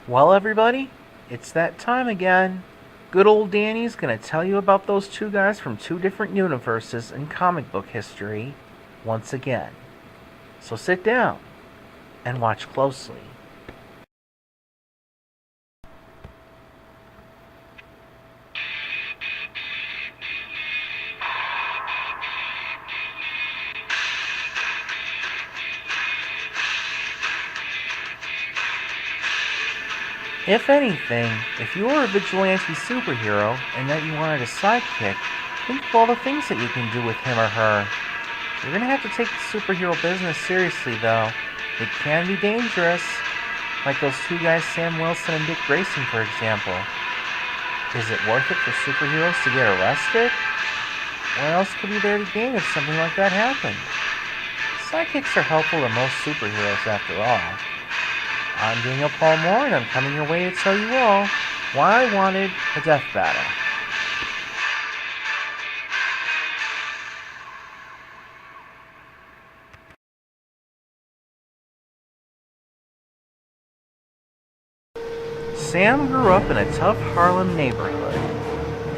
Well, everybody, it's that time again. Good old Danny's gonna tell you about those two guys from two different universes in comic book history once again. So sit down and watch closely. If anything, if you were a vigilante superhero and that you wanted a sidekick, think of all the things that you can do with him or her. You're gonna have to take the superhero business seriously, though. It can be dangerous, like those two guys, Sam Wilson and Dick Grayson, for example. Is it worth it for superheroes to get arrested? What else could be there to gain if something like that happened? Sidekicks are helpful to most superheroes, after all. I'm Daniel Paul Moore, and I'm coming your way to tell you all why I wanted a death battle. Sam grew up in a tough Harlem neighborhood.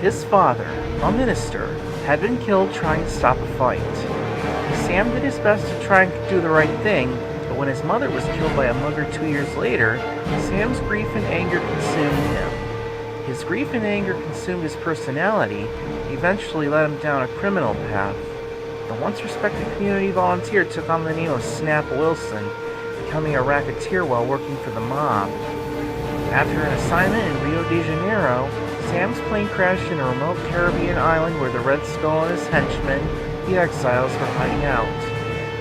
His father, a minister, had been killed trying to stop a fight. Sam did his best to try and do the right thing, but when his mother was killed by a mugger 2 years later, Sam's grief and anger consumed him. His grief and anger consumed his personality, eventually led him down a criminal path. The once respected community volunteer took on the name of Snap Wilson, becoming a racketeer while working for the mob. After an assignment in Rio de Janeiro, Sam's plane crashed in a remote Caribbean island where the Red Skull and his henchmen, the Exiles, were hiding out.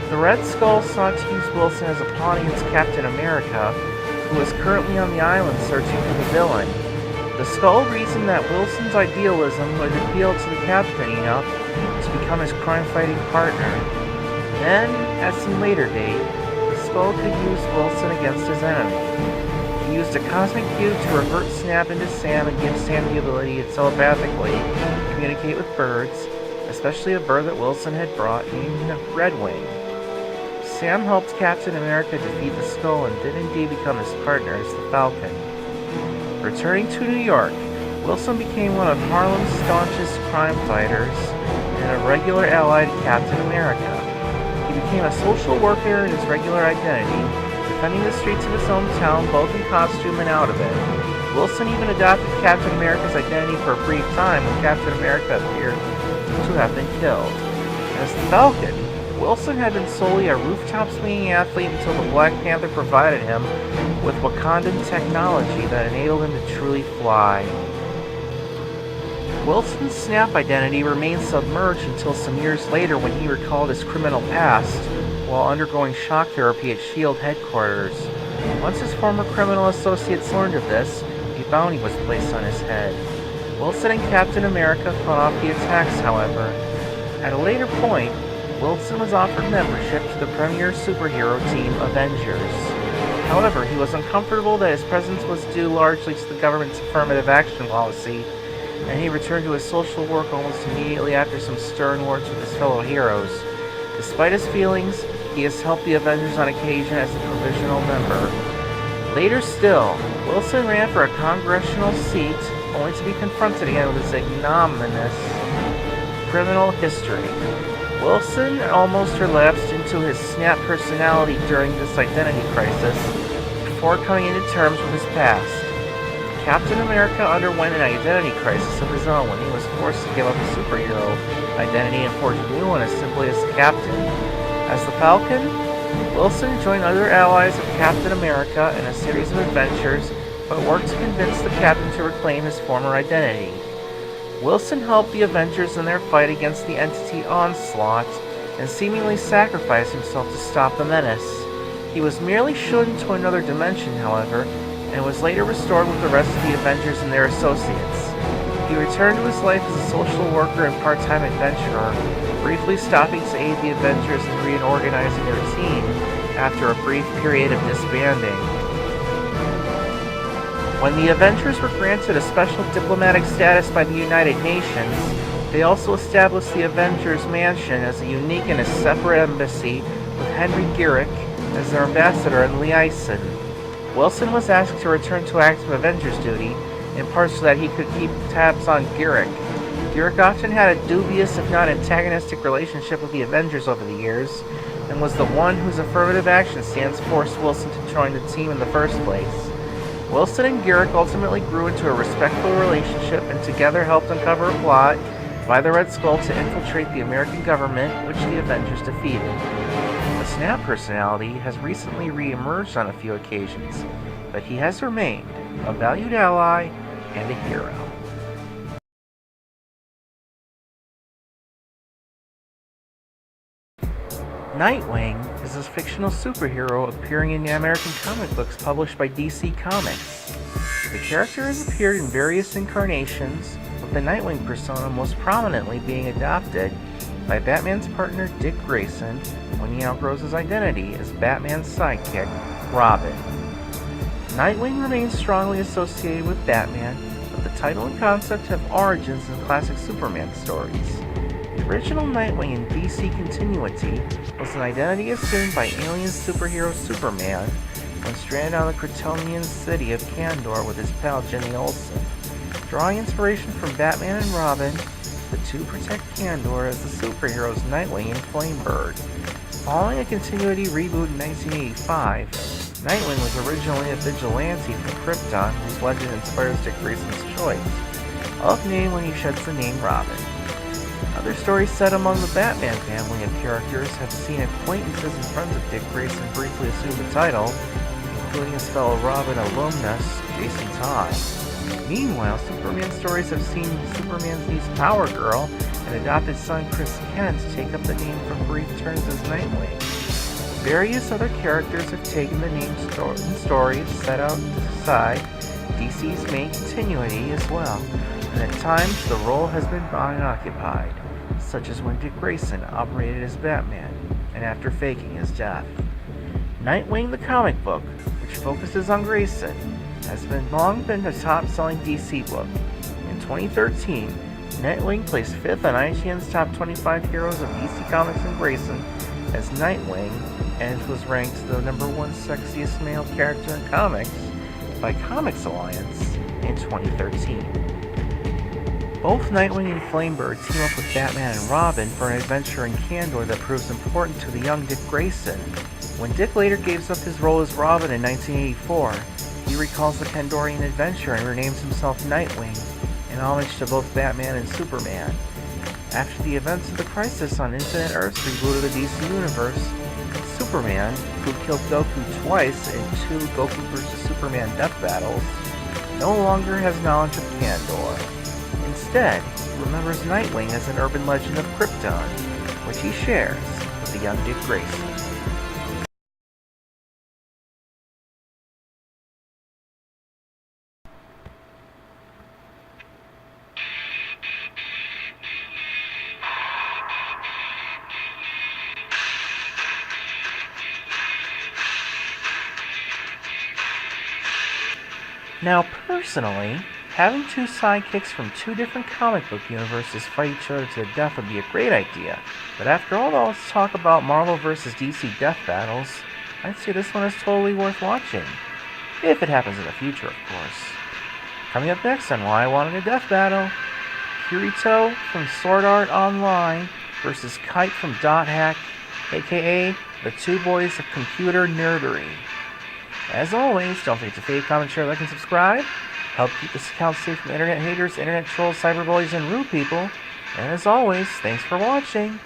The Red Skull sought to use Wilson as a pawn against Captain America, who was currently on the island searching for the villain. The Skull reasoned that Wilson's idealism would appeal to the Captain enough to become his crime-fighting partner. Then, at some later date, the Skull could use Wilson against his enemy. He used a cosmic cube to revert Snap into Sam and give Sam the ability to telepathically communicate with birds, especially a bird that Wilson had brought named Nightwing. Sam helped Captain America defeat the Skull and did indeed become his partner as the Falcon. Returning to New York, Wilson became one of Harlem's staunchest crime fighters and a regular ally to Captain America. He became a social worker in his regular identity, defending the streets of his hometown both in costume and out of it. Wilson even adopted Captain America's identity for a brief time when Captain America appeared to have been killed. As the Falcon, Wilson had been solely a rooftop-swinging athlete until the Black Panther provided him with Wakandan technology that enabled him to truly fly. Wilson's Snap identity remained submerged until some years later when he recalled his criminal past while undergoing shock therapy at S.H.I.E.L.D. headquarters. Once his former criminal associates learned of this, a bounty was placed on his head. Wilson and Captain America fought off the attacks, however. At a later point, Wilson was offered membership to the premier superhero team, Avengers. However, he was uncomfortable that his presence was due largely to the government's affirmative action policy, and he returned to his social work almost immediately after some stern words with his fellow heroes. Despite his feelings, he has helped the Avengers on occasion as a provisional member. Later still, Wilson ran for a congressional seat, only to be confronted again with his ignominious criminal history. Wilson almost relapsed into his Snap personality during this identity crisis, before coming into terms with his past. Captain America underwent an identity crisis of his own when he was forced to give up his superhero identity and forge a new one as simply as the Captain. As the Falcon, Wilson joined other allies of Captain America in a series of adventures, but worked to convince the Captain to reclaim his former identity. Wilson helped the Avengers in their fight against the entity Onslaught, and seemingly sacrificed himself to stop the menace. He was merely shown into another dimension, however, and was later restored with the rest of the Avengers and their associates. He returned to his life as a social worker and part-time adventurer, briefly stopping to aid the Avengers in reorganizing their team after a brief period of disbanding. When the Avengers were granted a special diplomatic status by the United Nations, they also established the Avengers Mansion as a unique and a separate embassy with Henry Girick as their ambassador and liaison. Wilson was asked to return to active Avengers duty, in part so that he could keep tabs on Garrick. Garrick often had a dubious, if not antagonistic, relationship with the Avengers over the years, and was the one whose affirmative action stance forced Wilson to join the team in the first place. Wilson and Garrick ultimately grew into a respectful relationship and together helped uncover a plot by the Red Skull to infiltrate the American government, which the Avengers defeated. The Snap personality has recently re-emerged on a few occasions, but he has remained a valued ally and a hero. Nightwing is a fictional superhero appearing in the American comic books published by DC Comics. The character has appeared in various incarnations, with the Nightwing persona most prominently being adopted by Batman's partner Dick Grayson when he outgrows his identity as Batman's sidekick, Robin. Nightwing remains strongly associated with Batman, but the title and concept have origins in classic Superman stories. The original Nightwing in DC continuity was an identity assumed by alien superhero Superman when stranded on the Kryptonian city of Kandor with his pal Jimmy Olsen. Drawing inspiration from Batman and Robin, the two protect Kandor as the superheroes Nightwing and Flamebird. Following a continuity reboot in 1985, Nightwing was originally a vigilante from Krypton whose legend inspires Dick Grayson's choice of name when he sheds the name Robin. Other stories set among the Batman family of characters have seen acquaintances and friends of Dick Grayson briefly assume the title, including his fellow Robin alumnus, Jason Todd. Meanwhile, Superman stories have seen Superman's niece Power Girl and adopted son Chris Kent take up the name for brief turns as Nightwing. Various other characters have taken the name in stories set outside DC's main continuity as well, and at times the role has been unoccupied, such as when Dick Grayson operated as Batman and after faking his death. Nightwing the comic book, which focuses on Grayson, has long been the top-selling DC book. In 2013, Nightwing placed 5th on IGN's top 25 heroes of DC Comics and Grayson as Nightwing, and was ranked the #1 sexiest male character in comics by Comics Alliance in 2013. Both Nightwing and Flamebird team up with Batman and Robin for an adventure in Kandor that proves important to the young Dick Grayson. When Dick later gives up his role as Robin in 1984, he recalls the Kandorian adventure and renames himself Nightwing, in homage to both Batman and Superman. After the events of the Crisis on Infinite Earths reboot of the DC Universe, Superman, who killed Goku twice in 2 Goku vs. Superman death battles, no longer has knowledge of Kandor. Instead, he remembers Nightwing as an urban legend of Krypton, which he shares with the young Dick Grayson. Now, personally, having 2 sidekicks from 2 different comic book universes fight each other to the death would be a great idea, but after all this talk about Marvel vs. DC death battles, I'd say this one is totally worth watching. If it happens in the future, of course. Coming up next on Why I Wanted a Death Battle, Kirito from Sword Art Online versus Kite from Dot Hack, aka the 2 boys of computer nerdery. As always, don't forget to fave, comment, share, like, and subscribe. Help keep this account safe from internet haters, internet trolls, cyberbullies, and rude people. And as always, thanks for watching.